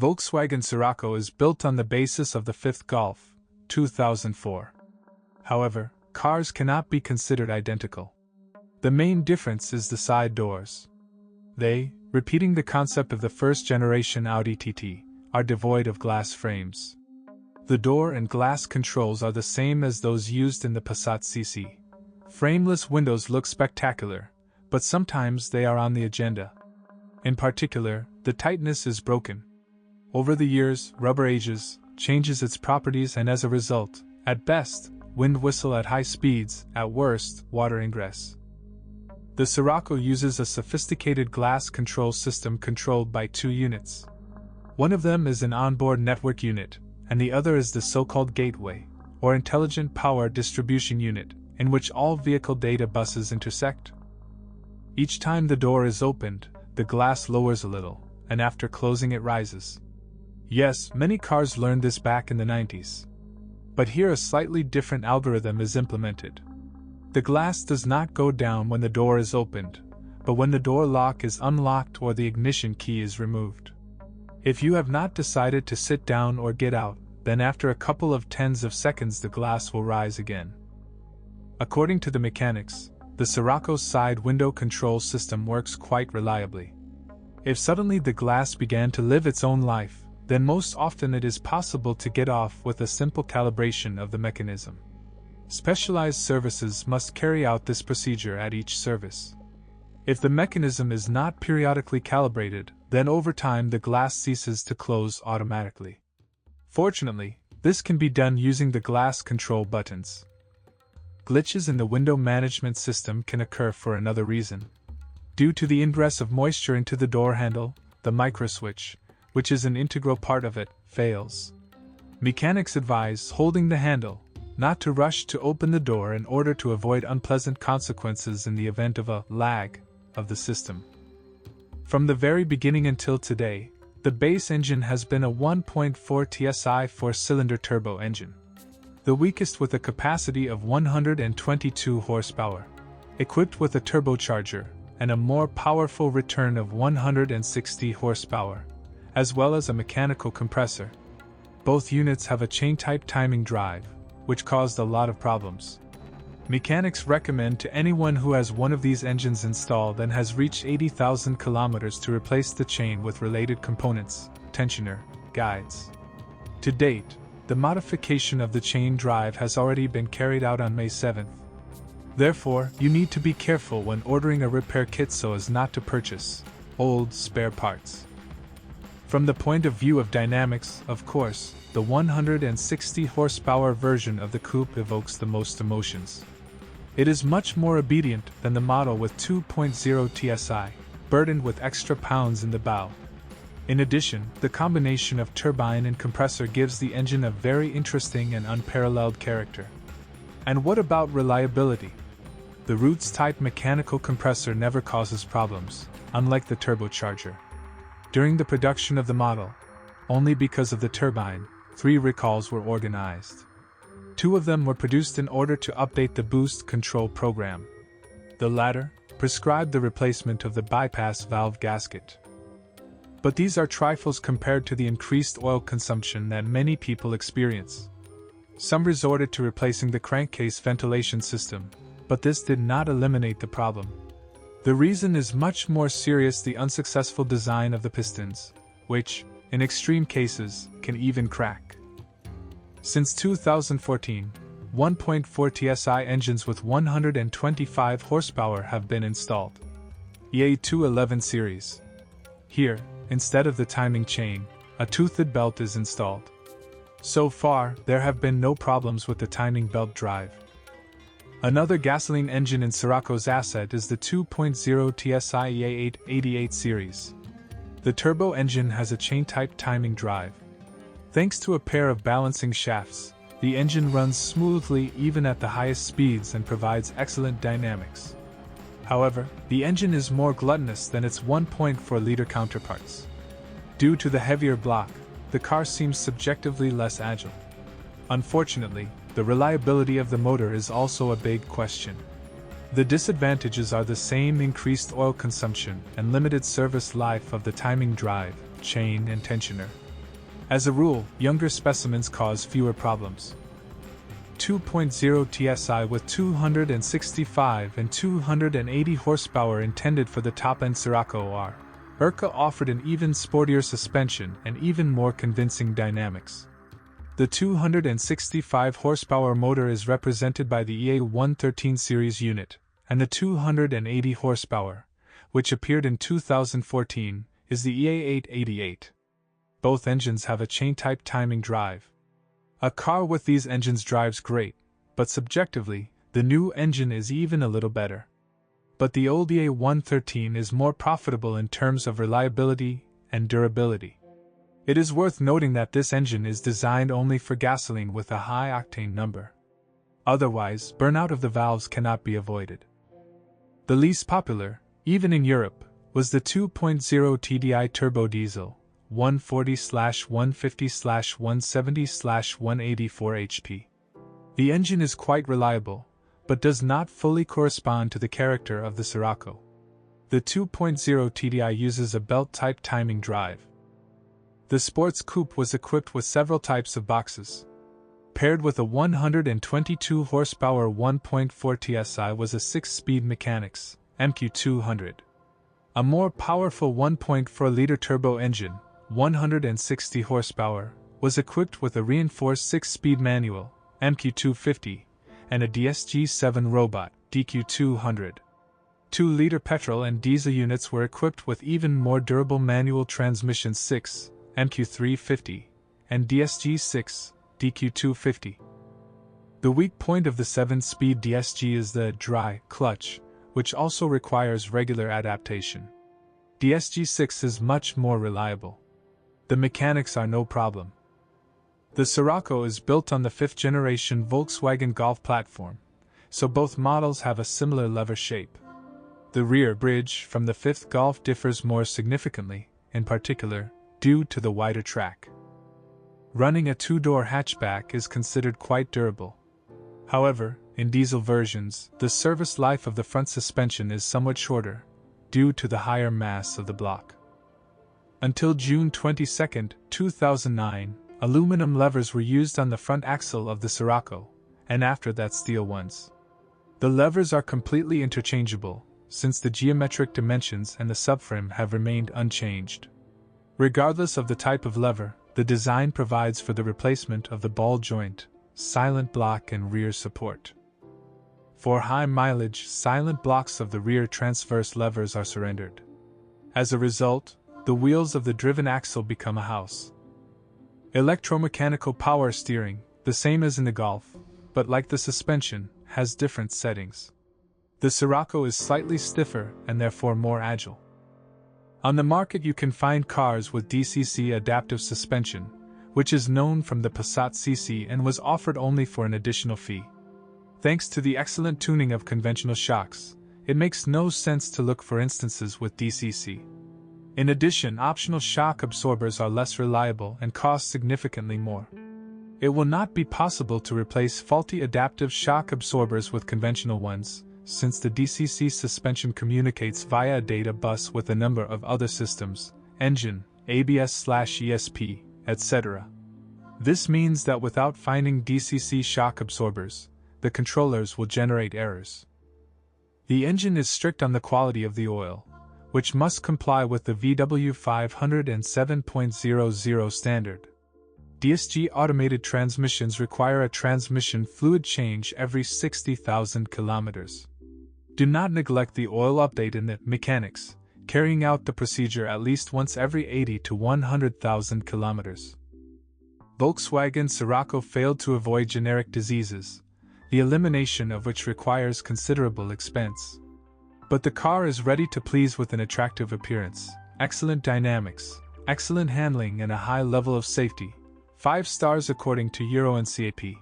Volkswagen Scirocco is built on the basis of the fifth Golf, 2004. However, cars cannot be considered identical. The main difference is the side doors. They, repeating the concept of the first-generation Audi TT, are devoid of glass frames. The door and glass controls are the same as those used in the Passat CC. Frameless windows look spectacular, but sometimes they are on the agenda. In particular, the tightness is broken. Over the years, rubber ages, changes its properties, and as a result, at best, wind whistle at high speeds, at worst, water ingress. The Scirocco uses a sophisticated glass control system controlled by two units. One of them is an onboard network unit, and the other is the so-called gateway, or intelligent power distribution unit, in which all vehicle data buses intersect. Each time the door is opened, the glass lowers a little, and after closing it rises. Yes, many cars learned this back in the 90s. But here a slightly different algorithm is implemented. The glass does not go down when the door is opened, but when the door lock is unlocked or the ignition key is removed. If you have not decided to sit down or get out, then after a couple of tens of seconds the glass will rise again. According to the mechanics, the Scirocco's side window control system works quite reliably. If suddenly the glass began to live its own life, then most often it is possible to get off with a simple calibration of the mechanism. Specialized services must carry out this procedure at each service. If the mechanism is not periodically calibrated, then over time the glass ceases to close automatically. Fortunately, this can be done using the glass control buttons. Glitches in the window management system can occur for another reason. Due to the ingress of moisture into the door handle, the microswitch, which is an integral part of it, fails. Mechanics advise holding the handle, not to rush to open the door in order to avoid unpleasant consequences in the event of a lag of the system. From the very beginning until today, the base engine has been a 1.4 TSI four-cylinder turbo engine. The weakest with a capacity of 122 horsepower, equipped with a turbocharger and a more powerful return of 160 horsepower, as well as a mechanical compressor. Both units have a chain-type timing drive, which caused a lot of problems. Mechanics recommend to anyone who has one of these engines installed and has reached 80,000 kilometers to replace the chain with related components, tensioner, guides. To date, the modification of the chain drive has already been carried out on May 7th. Therefore, you need to be careful when ordering a repair kit so as not to purchase old spare parts. From the point of view of dynamics, of course, the 160 horsepower version of the coupe evokes the most emotions. It is much more obedient than the model with 2.0 TSI, burdened with extra pounds in the bow. In addition, the combination of turbine and compressor gives the engine a very interesting and unparalleled character. And what about reliability? The Roots-type mechanical compressor never causes problems, unlike the turbocharger. During the production of the model, only because of the turbine, 3 recalls were organized. 2 of them were produced in order to update the boost control program. The latter prescribed the replacement of the bypass valve gasket. But these are trifles compared to the increased oil consumption that many people experience. Some resorted to replacing the crankcase ventilation system, but this did not eliminate the problem. The reason is much more serious: the unsuccessful design of the pistons, which, in extreme cases, can even crack. Since 2014, 1.4 TSI engines with 125 horsepower have been installed. EA211 series. Here, instead of the timing chain, a toothed belt is installed. So far, there have been no problems with the timing belt drive. Another gasoline engine in Scirocco's asset is the 2.0 TSI EA888 series. The turbo engine has a chain-type timing drive. Thanks to a pair of balancing shafts, the engine runs smoothly even at the highest speeds and provides excellent dynamics. However, the engine is more gluttonous than its 1.4-liter counterparts. Due to the heavier block, the car seems subjectively less agile. Unfortunately, the reliability of the motor is also a big question. The disadvantages are the same: increased oil consumption and limited service life of the timing drive, chain and tensioner. As a rule, younger specimens cause fewer problems. 2.0 TSI with 265 and 280 horsepower intended for the top-end Scirocco R. Scirocco offered an even sportier suspension and even more convincing dynamics. The 265 horsepower motor is represented by the EA113 series unit, and the 280 horsepower, which appeared in 2014, is the EA888. Both engines have a chain-type timing drive. A car with these engines drives great, but subjectively, the new engine is even a little better. But the old EA113 is more profitable in terms of reliability and durability. It is worth noting that this engine is designed only for gasoline with a high octane number. Otherwise, burnout of the valves cannot be avoided. The least popular, even in Europe, was the 2.0 TDI turbo diesel, 140/150/170/184 HP. The engine is quite reliable, but does not fully correspond to the character of the Scirocco. The 2.0 TDI uses a belt-type timing drive. The sports coupe was equipped with several types of boxes. Paired with a 122 horsepower 1.4 TSI was a 6-speed mechanics, MQ200. A more powerful 1.4-liter turbo engine, 160 horsepower, was equipped with a reinforced 6-speed manual, MQ250, and a DSG-7 robot, DQ200. 2-liter petrol and diesel units were equipped with even more durable manual transmissions 6, MQ350, and DSG-6, DQ250. The weak point of the 7-speed DSG is the dry clutch, which also requires regular adaptation. DSG-6 is much more reliable. The mechanics are no problem. The Scirocco is built on the 5th-generation Volkswagen Golf platform, so both models have a similar lever shape. The rear bridge from the 5th Golf differs more significantly, in particular, due to the wider track. Running a 2-door hatchback is considered quite durable. However, in diesel versions, the service life of the front suspension is somewhat shorter, due to the higher mass of the block. Until June 22, 2009, aluminum levers were used on the front axle of the Scirocco, and after that steel ones. The levers are completely interchangeable, since the geometric dimensions and the subframe have remained unchanged. Regardless of the type of lever, the design provides for the replacement of the ball joint, silent block and rear support. For high mileage, silent blocks of the rear transverse levers are surrendered. As a result, the wheels of the driven axle become a house. Electromechanical power steering, the same as in the Golf, but like the suspension, has different settings. The Scirocco is slightly stiffer and therefore more agile. On the market you can find cars with DCC adaptive suspension, which is known from the Passat CC and was offered only for an additional fee. Thanks to the excellent tuning of conventional shocks, it makes no sense to look for instances with DCC. In addition, optional shock absorbers are less reliable and cost significantly more. It will not be possible to replace faulty adaptive shock absorbers with conventional ones, since the DCC suspension communicates via a data bus with a number of other systems, engine, ABS/ESP, etc. This means that without finding DCC shock absorbers, the controllers will generate errors. The engine is strict on the quality of the oil, which must comply with the VW 507.00 standard. DSG automated transmissions require a transmission fluid change every 60,000 kilometers. Do not neglect the oil update in the mechanics, carrying out the procedure at least once every 80 to 100,000 kilometers. Volkswagen Scirocco failed to avoid generic diseases, the elimination of which requires considerable expense. But the car is ready to please with an attractive appearance, excellent dynamics, excellent handling and a high level of safety, 5 stars according to Euro NCAP.